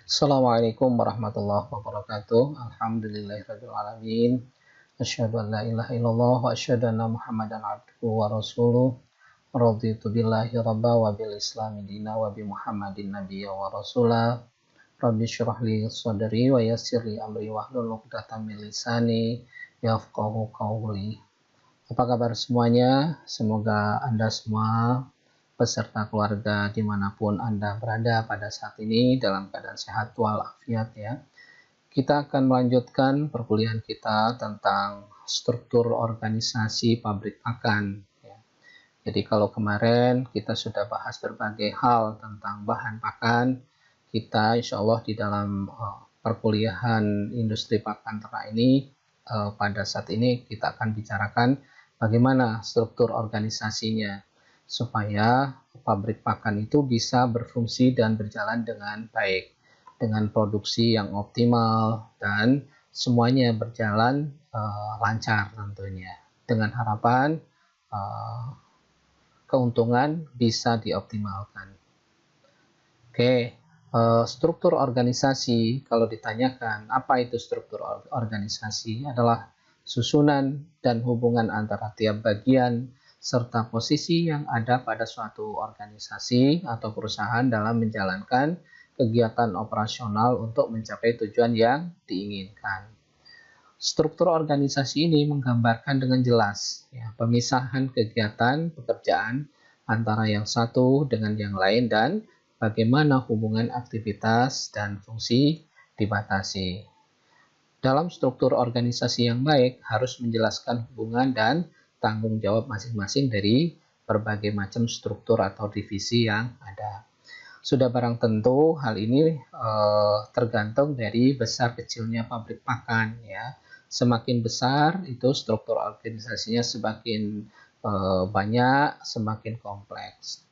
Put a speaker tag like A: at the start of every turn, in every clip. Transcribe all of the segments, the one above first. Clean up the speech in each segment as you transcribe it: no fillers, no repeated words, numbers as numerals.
A: Assalamualaikum warahmatullahi wabarakatuh. Alhamdulillahirabbil alamin. Asyhadu an la ilaha illallah wa asyhadu anna Muhammadan abduhu wa rasuluh. Raditu billahi rabba wa bil islami dina wa bi Muhammadin nabiyya wa rasula. Rabbi syrah li sadri wa yassir li amri wahlul 'uqdatam min lisani yafqahu qawli. Apa kabar semuanya? Semoga Anda semua beserta keluarga dimanapun Anda berada pada saat ini dalam keadaan sehat walafiat ya. Kita akan melanjutkan perkuliahan kita tentang struktur organisasi pabrik pakan ya. Jadi kalau kemarin kita sudah bahas berbagai hal tentang bahan pakan, kita insya Allah di dalam perkuliahan industri pakan ternak ini pada saat ini kita akan bicarakan bagaimana struktur organisasinya supaya pabrik pakan itu bisa berfungsi dan berjalan dengan baik, dengan produksi yang optimal dan semuanya berjalan lancar tentunya, dengan harapan keuntungan bisa dioptimalkan. Oke, struktur organisasi, kalau ditanyakan apa itu struktur organisasi, adalah susunan dan hubungan antara tiap bagian serta posisi yang ada pada suatu organisasi atau perusahaan dalam menjalankan kegiatan operasional untuk mencapai tujuan yang diinginkan. Struktur organisasi ini menggambarkan dengan jelas ya, pemisahan kegiatan pekerjaan antara yang satu dengan yang lain dan bagaimana hubungan aktivitas dan fungsi dibatasi. Dalam struktur organisasi yang baik harus menjelaskan hubungan dan tanggung jawab masing-masing dari berbagai macam struktur atau divisi yang ada. Sudah barang tentu hal ini tergantung dari besar kecilnya pabrik pakan ya. Semakin besar itu struktur organisasinya semakin banyak, semakin kompleks.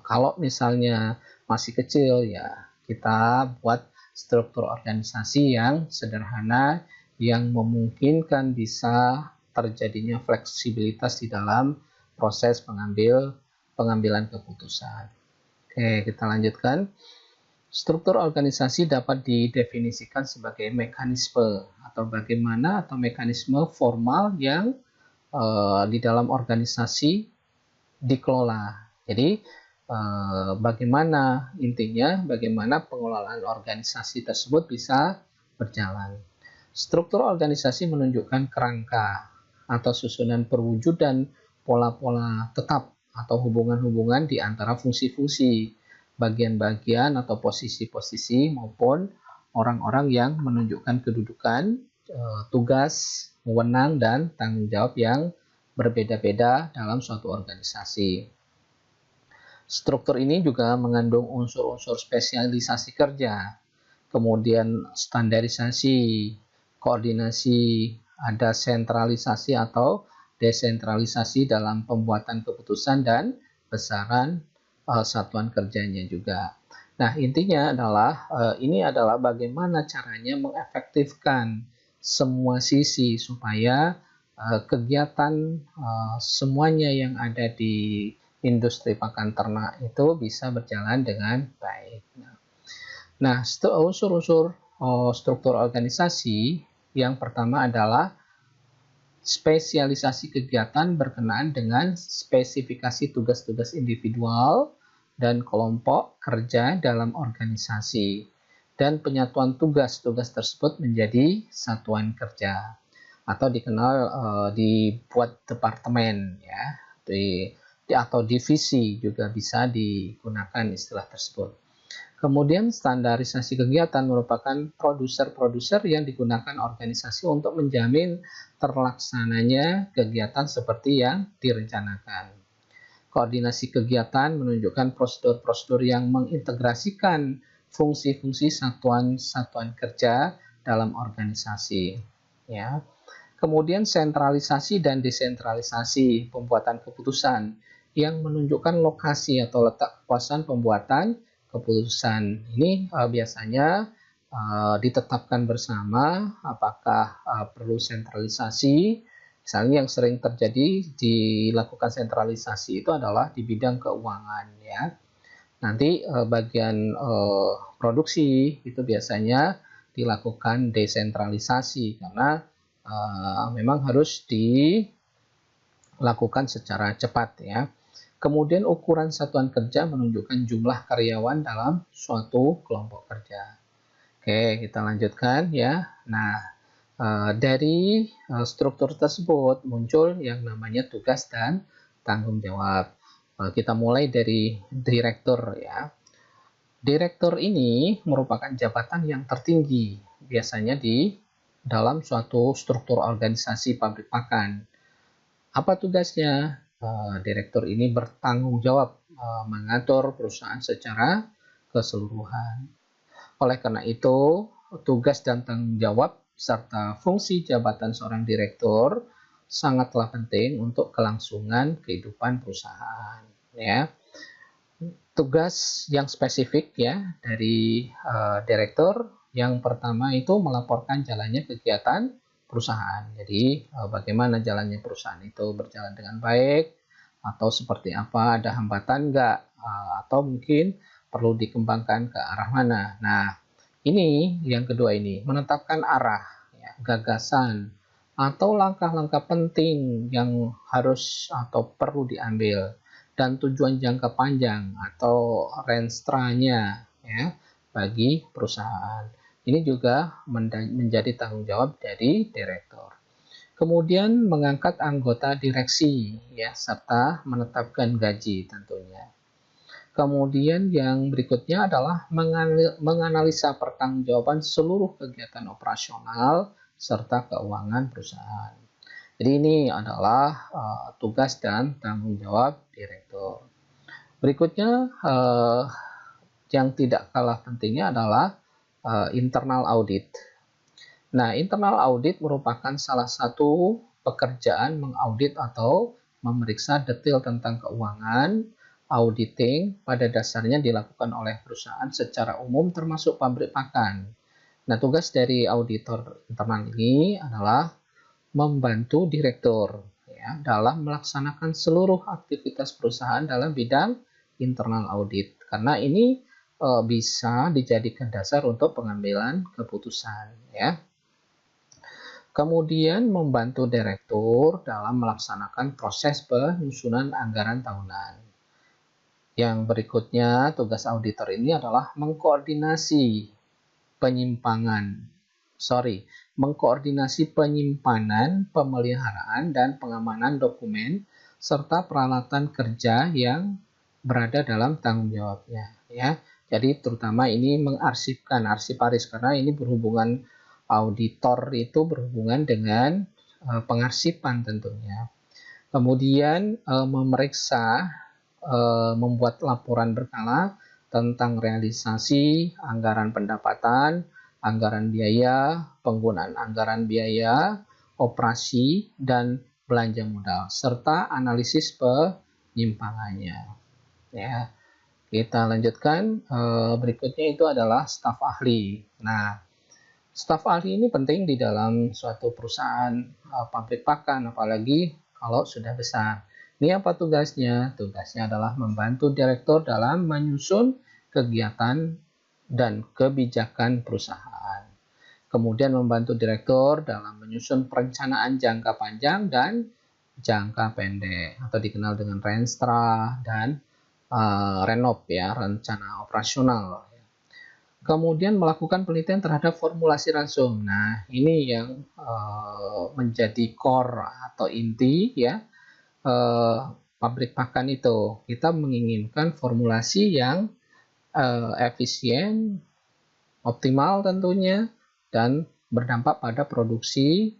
A: Kalau misalnya masih kecil ya kita buat struktur organisasi yang sederhana yang memungkinkan bisa terjadinya fleksibilitas di dalam proses pengambilan keputusan. Oke, kita lanjutkan. Struktur organisasi dapat didefinisikan sebagai mekanisme atau mekanisme formal yang di dalam organisasi dikelola. Jadi bagaimana pengelolaan organisasi tersebut bisa berjalan. Struktur organisasi menunjukkan kerangka atau susunan perwujudan pola-pola tetap atau hubungan-hubungan di antara fungsi-fungsi, bagian-bagian atau posisi-posisi maupun orang-orang yang menunjukkan kedudukan, tugas, wewenang, dan tanggung jawab yang berbeda-beda dalam suatu organisasi. Struktur ini juga mengandung unsur-unsur spesialisasi kerja, kemudian standarisasi, koordinasi, ada sentralisasi atau desentralisasi dalam pembuatan keputusan dan besaran satuan kerjanya juga. Nah, intinya adalah ini adalah bagaimana caranya mengefektifkan semua sisi supaya kegiatan semuanya yang ada di industri pakan ternak itu bisa berjalan dengan baik. Nah, unsur-unsur struktur organisasi yang pertama adalah spesialisasi kegiatan berkenaan dengan spesifikasi tugas-tugas individual dan kelompok kerja dalam organisasi dan penyatuan tugas-tugas tersebut menjadi satuan kerja atau dibuat departemen ya, atau divisi juga bisa digunakan istilah tersebut. Kemudian standarisasi kegiatan merupakan produser-produser yang digunakan organisasi untuk menjamin terlaksananya kegiatan seperti yang direncanakan. Koordinasi kegiatan menunjukkan prosedur-prosedur yang mengintegrasikan fungsi-fungsi satuan-satuan kerja dalam organisasi. Ya. Kemudian sentralisasi dan desentralisasi pembuatan keputusan yang menunjukkan lokasi atau letak kekuasaan pembuatan keputusan. Ini biasanya ditetapkan bersama apakah perlu sentralisasi. Misalnya yang sering terjadi dilakukan sentralisasi itu adalah di bidang keuangan ya. Nanti bagian produksi itu biasanya dilakukan desentralisasi karena memang harus dilakukan secara cepat ya. Kemudian ukuran satuan kerja menunjukkan jumlah karyawan dalam suatu kelompok kerja. Oke, kita lanjutkan ya. Nah, dari struktur tersebut muncul yang namanya tugas dan tanggung jawab. Kita mulai dari direktur ya. Direktur ini merupakan jabatan yang tertinggi biasanya di dalam suatu struktur organisasi pabrik pakan. Apa tugasnya? Direktur ini bertanggung jawab mengatur perusahaan secara keseluruhan. Oleh karena itu, tugas dan tanggung jawab serta fungsi jabatan seorang direktur sangatlah penting untuk kelangsungan kehidupan perusahaan. Ya, tugas yang spesifik ya dari direktur yang pertama itu melaporkan jalannya kegiatan perusahaan. Jadi bagaimana jalannya perusahaan itu berjalan dengan baik atau seperti apa, ada hambatan enggak, atau mungkin perlu dikembangkan ke arah mana. Nah, ini yang kedua ini menetapkan arah, ya, gagasan atau langkah-langkah penting yang harus atau perlu diambil dan tujuan jangka panjang atau renstranya ya bagi perusahaan. Ini juga menjadi tanggung jawab dari direktur. Kemudian mengangkat anggota direksi ya serta menetapkan gaji tentunya. Kemudian yang berikutnya adalah menganalisa pertanggungjawaban seluruh kegiatan operasional serta keuangan perusahaan. Jadi ini adalah tugas dan tanggung jawab direktur. Berikutnya yang tidak kalah pentingnya adalah internal audit. Nah, internal audit merupakan salah satu pekerjaan mengaudit atau memeriksa detail tentang keuangan. Auditing pada dasarnya dilakukan oleh perusahaan secara umum termasuk pabrik pakan. Nah, tugas dari auditor internal ini adalah membantu direktur ya, dalam melaksanakan seluruh aktivitas perusahaan dalam bidang internal audit. Karena ini bisa dijadikan dasar untuk pengambilan keputusan ya. Kemudian membantu direktur dalam melaksanakan proses penyusunan anggaran tahunan. Yang berikutnya, tugas auditor ini adalah mengkoordinasi penyimpanan, pemeliharaan, dan pengamanan dokumen serta peralatan kerja yang berada dalam tanggung jawabnya. Ya, jadi terutama ini mengarsipkan, arsiparis karena ini berhubungan auditor itu berhubungan dengan pengarsipan tentunya. Kemudian memeriksa membuat laporan berkala tentang realisasi anggaran pendapatan, anggaran biaya, penggunaan anggaran biaya, operasi, dan belanja modal, serta analisis penyimpangannya. Ya, kita lanjutkan. Berikutnya itu adalah staf ahli. Nah, staf ahli ini penting di dalam suatu perusahaan pabrik pakan, apalagi kalau sudah besar. Ini apa tugasnya? Tugasnya adalah membantu direktur dalam menyusun kegiatan dan kebijakan perusahaan. Kemudian membantu direktur dalam menyusun perencanaan jangka panjang dan jangka pendek atau dikenal dengan renstra dan renov ya, rencana operasional. Kemudian melakukan penelitian terhadap formulasi ransum. Nah, ini yang menjadi core atau inti ya pabrik pakan itu. Kita menginginkan formulasi yang efisien, optimal tentunya, dan berdampak pada produksi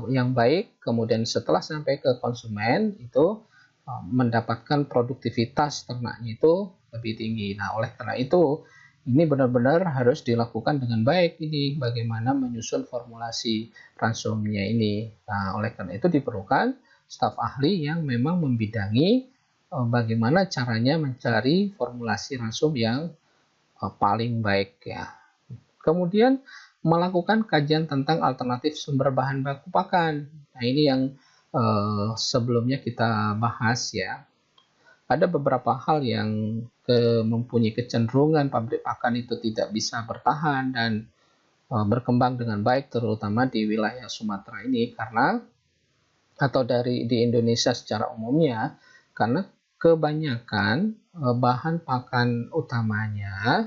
A: yang baik. Kemudian setelah sampai ke konsumen itu mendapatkan produktivitas ternaknya itu lebih tinggi. Nah, oleh karena itu ini benar-benar harus dilakukan dengan baik ini bagaimana menyusun formulasi ransumnya ini. Nah, oleh karena itu diperlukan staf ahli yang memang membidangi bagaimana caranya mencari formulasi ransum yang paling baik ya. Kemudian melakukan kajian tentang alternatif sumber bahan baku pakan. Nah, ini yang sebelumnya kita bahas ya. Ada beberapa hal yang mempunyai kecenderungan pabrik pakan itu tidak bisa bertahan dan berkembang dengan baik, terutama di wilayah Sumatera ini, karena atau di Indonesia secara umumnya, karena kebanyakan bahan pakan utamanya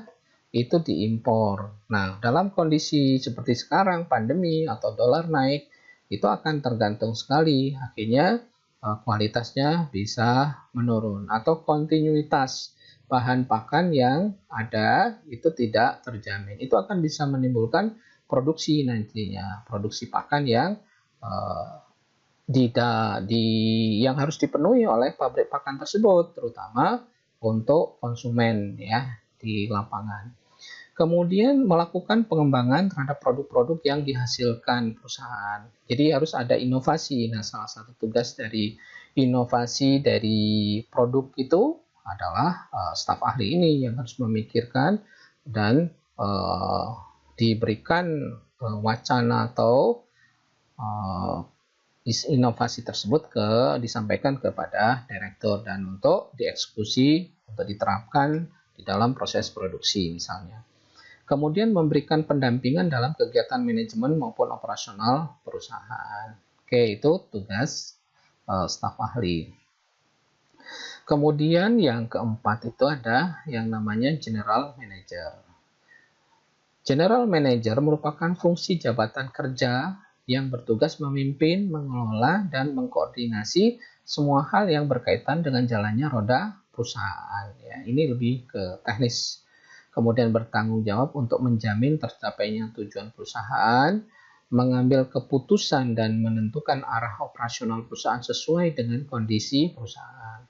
A: itu diimpor. Nah, dalam kondisi seperti sekarang, pandemi atau dolar naik, itu akan tergantung sekali. Akhirnya kualitasnya bisa menurun atau kontinuitas bahan pakan yang ada itu tidak terjamin. Itu akan bisa menimbulkan produksi nantinya, produksi pakan yang yang harus dipenuhi oleh pabrik pakan tersebut, terutama untuk konsumen ya di lapangan. Kemudian melakukan pengembangan terhadap produk-produk yang dihasilkan perusahaan. Jadi harus ada inovasi. Nah, salah satu tugas dari inovasi dari produk itu adalah staf ahli ini yang harus memikirkan dan diberikan wacana atau inovasi tersebut disampaikan kepada direktur dan untuk dieksekusi, untuk diterapkan di dalam proses produksi misalnya. Kemudian memberikan pendampingan dalam kegiatan manajemen maupun operasional perusahaan. Oke, itu tugas staf ahli. Kemudian yang keempat itu ada yang namanya general manager. General manager merupakan fungsi jabatan kerja yang bertugas memimpin, mengelola, dan mengkoordinasi semua hal yang berkaitan dengan jalannya roda perusahaan. Ya, ini lebih ke teknis. Kemudian bertanggung jawab untuk menjamin tercapainya tujuan perusahaan, mengambil keputusan dan menentukan arah operasional perusahaan sesuai dengan kondisi perusahaan,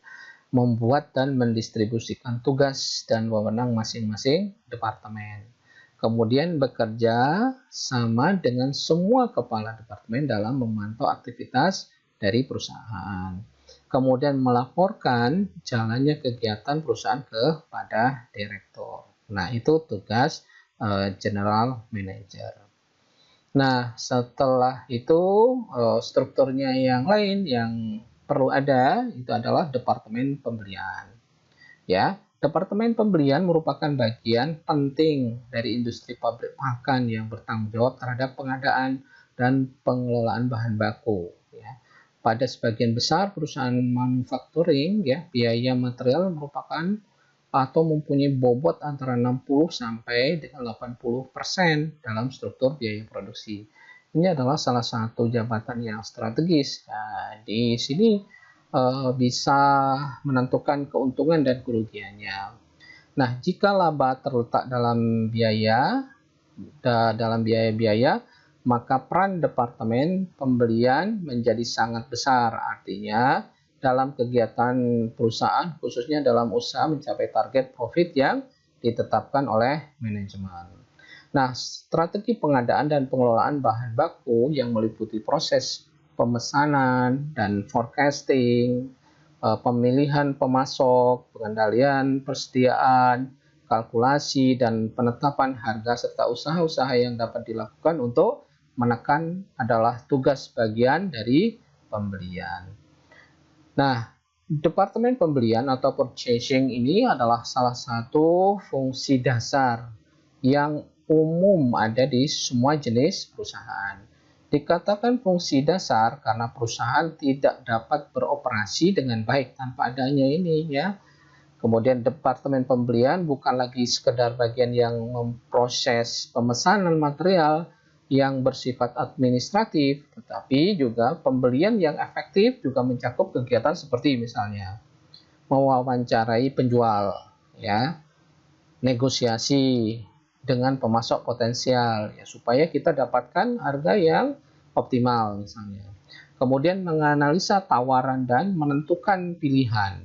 A: membuat dan mendistribusikan tugas dan wewenang masing-masing departemen. Kemudian bekerja sama dengan semua kepala departemen dalam memantau aktivitas dari perusahaan. Kemudian melaporkan jalannya kegiatan perusahaan kepada direktur. Nah, itu tugas general manager. Nah, setelah itu strukturnya yang lain yang perlu ada itu adalah departemen pembelian. Ya, departemen pembelian merupakan bagian penting dari industri pabrik pakan yang bertanggung jawab terhadap pengadaan dan pengelolaan bahan baku. Ya. Pada sebagian besar perusahaan manufacturing, ya, biaya material merupakan atau mempunyai bobot antara 60 sampai 80% dalam struktur biaya produksi. Ini adalah salah satu jabatan yang strategis. Nah, di sini bisa menentukan keuntungan dan kerugiannya. Nah, jika laba terletak dalam biaya-biaya, maka peran departemen pembelian menjadi sangat besar. Artinya, dalam kegiatan perusahaan, khususnya dalam usaha mencapai target profit yang ditetapkan oleh manajemen. Nah, strategi pengadaan dan pengelolaan bahan baku yang meliputi proses pemesanan dan forecasting, pemilihan pemasok, pengendalian persediaan, kalkulasi, dan penetapan harga serta usaha-usaha yang dapat dilakukan untuk menekan adalah tugas bagian dari pembelian. Nah, departemen pembelian atau purchasing ini adalah salah satu fungsi dasar yang umum ada di semua jenis perusahaan. Dikatakan fungsi dasar karena perusahaan tidak dapat beroperasi dengan baik tanpa adanya ini, ya. Kemudian departemen pembelian bukan lagi sekedar bagian yang memproses pemesanan material yang bersifat administratif, tetapi juga pembelian yang efektif juga mencakup kegiatan seperti misalnya mewawancarai penjual, ya, negosiasi dengan pemasok potensial, ya, supaya kita dapatkan harga yang optimal misalnya. Kemudian menganalisa tawaran dan menentukan pilihan.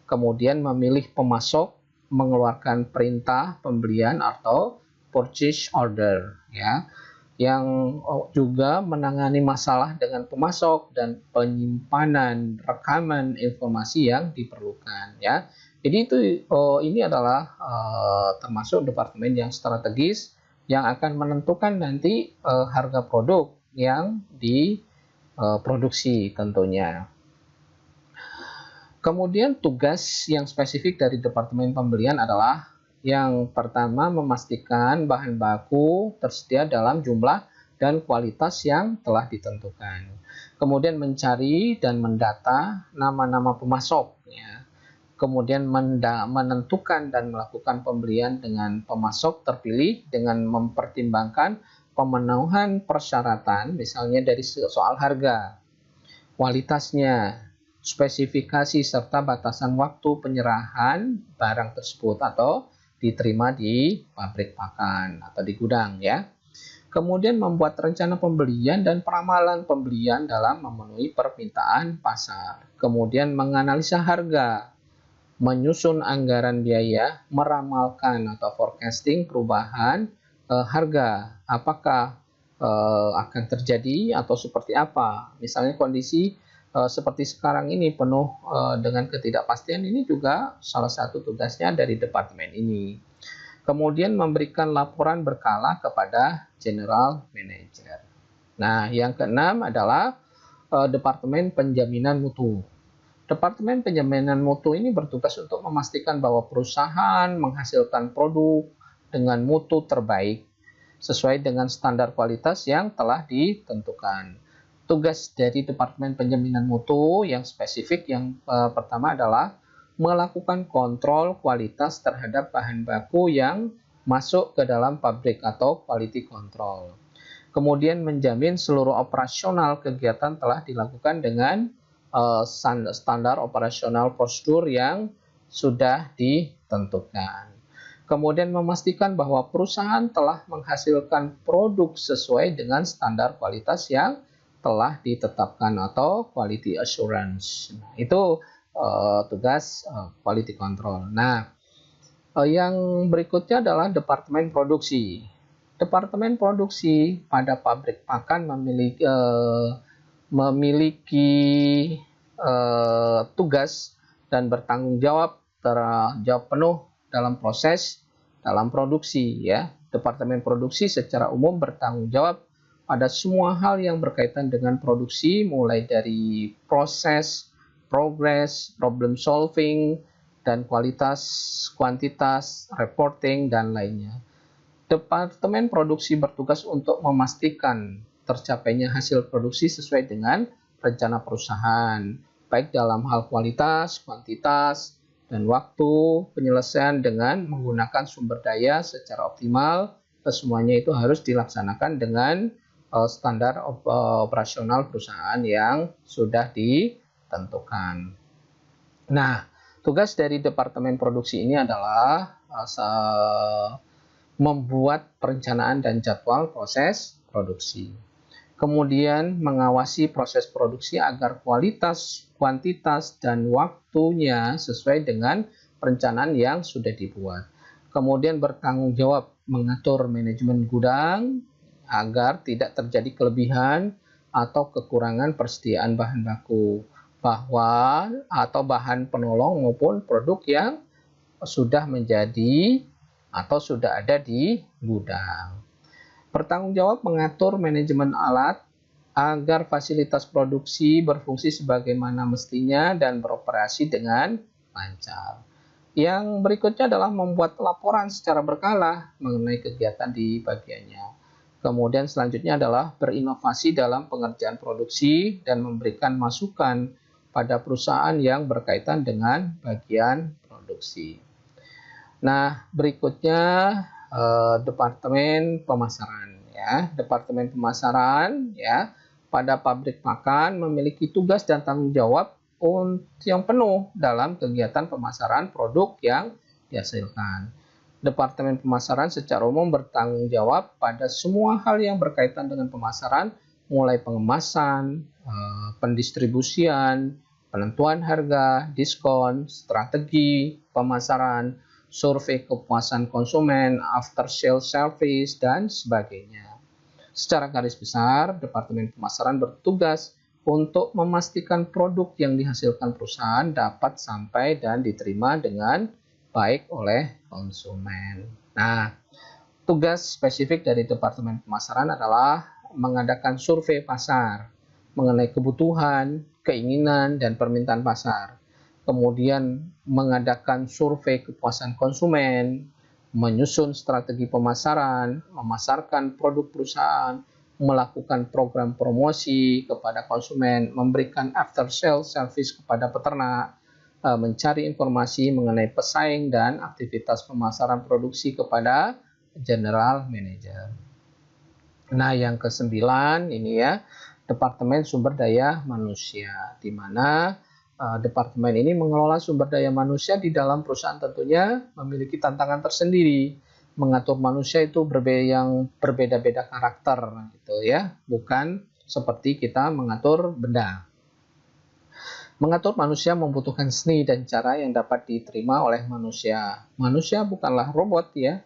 A: Kemudian memilih pemasok, mengeluarkan perintah pembelian atau purchase order, ya, yang juga menangani masalah dengan pemasok dan penyimpanan rekaman informasi yang diperlukan, ya. Jadi ini adalah termasuk departemen yang strategis yang akan menentukan nanti harga produk yang diproduksi tentunya. Kemudian tugas yang spesifik dari Departemen Pembelian adalah yang pertama memastikan bahan baku tersedia dalam jumlah dan kualitas yang telah ditentukan. Kemudian mencari dan mendata nama-nama pemasok, ya. Kemudian menentukan dan melakukan pembelian dengan pemasok terpilih dengan mempertimbangkan pemenuhan persyaratan, misalnya dari soal harga, kualitasnya, spesifikasi, serta batasan waktu penyerahan barang tersebut atau diterima di pabrik pakan atau di gudang, ya. Kemudian membuat rencana pembelian dan peramalan pembelian dalam memenuhi permintaan pasar. Kemudian menganalisa harga, menyusun anggaran biaya, meramalkan atau forecasting perubahan harga. Apakah akan terjadi atau seperti apa. Misalnya kondisi seperti sekarang ini penuh dengan ketidakpastian, ini juga salah satu tugasnya dari departemen ini. Kemudian memberikan laporan berkala kepada General Manager. Nah, yang keenam adalah Departemen Penjaminan Mutu. Departemen Penjaminan Mutu ini bertugas untuk memastikan bahwa perusahaan menghasilkan produk dengan mutu terbaik sesuai dengan standar kualitas yang telah ditentukan. Tugas dari Departemen Penjaminan Mutu yang spesifik yang pertama adalah melakukan kontrol kualitas terhadap bahan baku yang masuk ke dalam pabrik atau quality control. Kemudian menjamin seluruh operasional kegiatan telah dilakukan dengan standar operasional prosedur yang sudah ditentukan. Kemudian memastikan bahwa perusahaan telah menghasilkan produk sesuai dengan standar kualitas yang telah ditetapkan atau quality assurance. Nah, itu tugas quality control. Nah, yang berikutnya adalah Departemen Produksi. Departemen Produksi pada pabrik pakan memiliki tugas dan bertanggung jawab penuh dalam proses dalam produksi, ya. Departemen Produksi secara umum bertanggung jawab pada semua hal yang berkaitan dengan produksi, mulai dari proses, progress, problem solving, dan kualitas, kuantitas, reporting, dan lainnya. Departemen Produksi bertugas untuk memastikan tercapainya hasil produksi sesuai dengan rencana perusahaan, baik dalam hal kualitas, kuantitas, dan waktu penyelesaian dengan menggunakan sumber daya secara optimal. Semuanya itu harus dilaksanakan dengan standar operasional perusahaan yang sudah ditentukan. Nah, tugas dari Departemen Produksi ini adalah membuat perencanaan dan jadwal proses produksi. Kemudian mengawasi proses produksi agar kualitas, kuantitas, dan waktunya sesuai dengan perencanaan yang sudah dibuat. Kemudian bertanggung jawab mengatur manajemen gudang agar tidak terjadi kelebihan atau kekurangan persediaan bahan baku atau bahan penolong maupun produk yang sudah menjadi atau sudah ada di gudang. Bertanggung jawab mengatur manajemen alat agar fasilitas produksi berfungsi sebagaimana mestinya dan beroperasi dengan lancar. Yang berikutnya adalah membuat laporan secara berkala mengenai kegiatan di bagiannya. Kemudian selanjutnya adalah berinovasi dalam pengerjaan produksi dan memberikan masukan pada perusahaan yang berkaitan dengan bagian produksi. Nah, berikutnya Departemen Pemasaran, ya. Departemen Pemasaran, ya, pada pabrik pakan memiliki tugas dan tanggung jawab yang penuh dalam kegiatan pemasaran produk yang dihasilkan. Departemen Pemasaran secara umum bertanggung jawab pada semua hal yang berkaitan dengan pemasaran, mulai pengemasan, pendistribusian, penentuan harga, diskon, strategi pemasaran, survei kepuasan konsumen, after sales service, dan sebagainya. Secara garis besar, Departemen Pemasaran bertugas untuk memastikan produk yang dihasilkan perusahaan dapat sampai dan diterima dengan baik oleh konsumen. Nah, tugas spesifik dari Departemen Pemasaran adalah mengadakan survei pasar mengenai kebutuhan, keinginan, dan permintaan pasar. kemudian mengadakan survei kepuasan konsumen, menyusun strategi pemasaran, memasarkan produk perusahaan, melakukan program promosi kepada konsumen, memberikan after sale service kepada peternak, mencari informasi mengenai pesaing dan aktivitas pemasaran produksi kepada general manager. Nah, yang ke-9 ini ya, Departemen Sumber Daya Manusia, di mana departemen ini mengelola sumber daya manusia di dalam perusahaan tentunya memiliki tantangan tersendiri. Mengatur manusia itu yang berbeda-beda karakter gitu ya, bukan seperti kita mengatur benda. Mengatur manusia membutuhkan seni dan cara yang dapat diterima oleh manusia. Manusia bukanlah robot ya.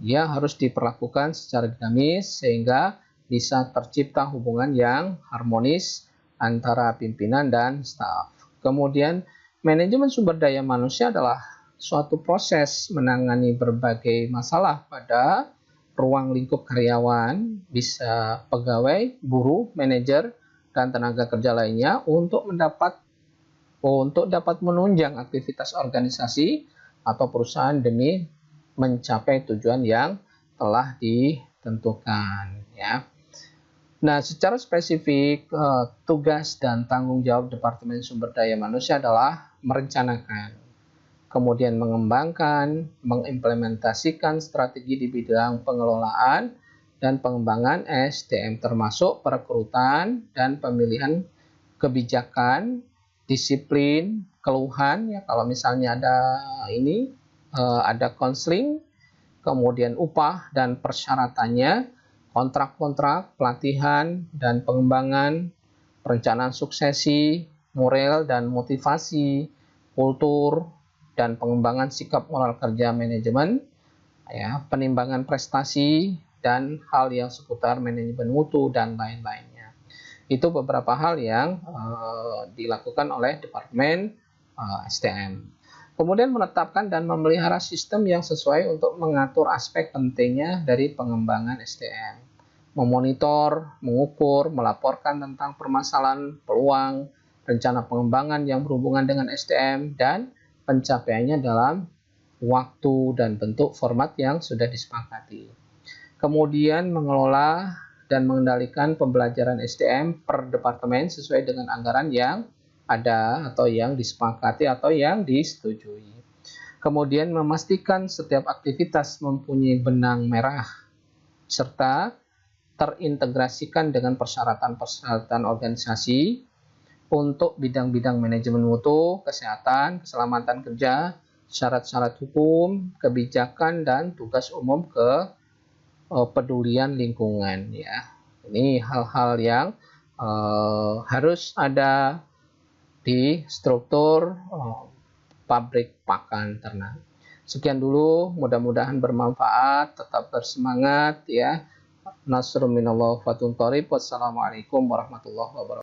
A: Dia harus diperlakukan secara dinamis sehingga bisa tercipta hubungan yang harmonis antara pimpinan dan staf. Kemudian, manajemen sumber daya manusia adalah suatu proses menangani berbagai masalah pada ruang lingkup karyawan, bisa pegawai, buruh, manajer, dan tenaga kerja lainnya untuk dapat menunjang aktivitas organisasi atau perusahaan demi mencapai tujuan yang telah ditentukan ya. Nah, secara spesifik, tugas dan tanggung jawab Departemen Sumber Daya Manusia adalah merencanakan, kemudian mengembangkan, mengimplementasikan strategi di bidang pengelolaan dan pengembangan SDM, termasuk perekrutan dan pemilihan kebijakan, disiplin, keluhan, ya kalau misalnya ada konseling, kemudian upah dan persyaratannya, kontrak-kontrak, pelatihan dan pengembangan, perencanaan suksesi, moral dan motivasi, kultur, dan pengembangan sikap moral kerja manajemen, ya, penimbangan prestasi, dan hal yang seputar manajemen mutu dan lain-lainnya. Itu beberapa hal yang dilakukan oleh Departemen SDM. Kemudian menetapkan dan memelihara sistem yang sesuai untuk mengatur aspek pentingnya dari pengembangan SDM. Memonitor, mengukur, melaporkan tentang permasalahan, peluang, rencana pengembangan yang berhubungan dengan SDM, dan pencapaiannya dalam waktu dan bentuk format yang sudah disepakati. Kemudian mengelola dan mengendalikan pembelajaran SDM per departemen sesuai dengan anggaran yang ada atau yang disepakati atau yang disetujui. Kemudian memastikan setiap aktivitas mempunyai benang merah serta terintegrasikan dengan persyaratan-persyaratan organisasi untuk bidang-bidang manajemen mutu, kesehatan, keselamatan kerja, syarat-syarat hukum, kebijakan, dan tugas umum kepedulian lingkungan ya. Ini hal-hal yang harus ada di struktur pabrik pakan ternak. Sekian dulu, mudah-mudahan bermanfaat, tetap bersemangat ya. Nasrun minallah fatun qarib. Wassalamualaikum warahmatullahi wabarakatuh.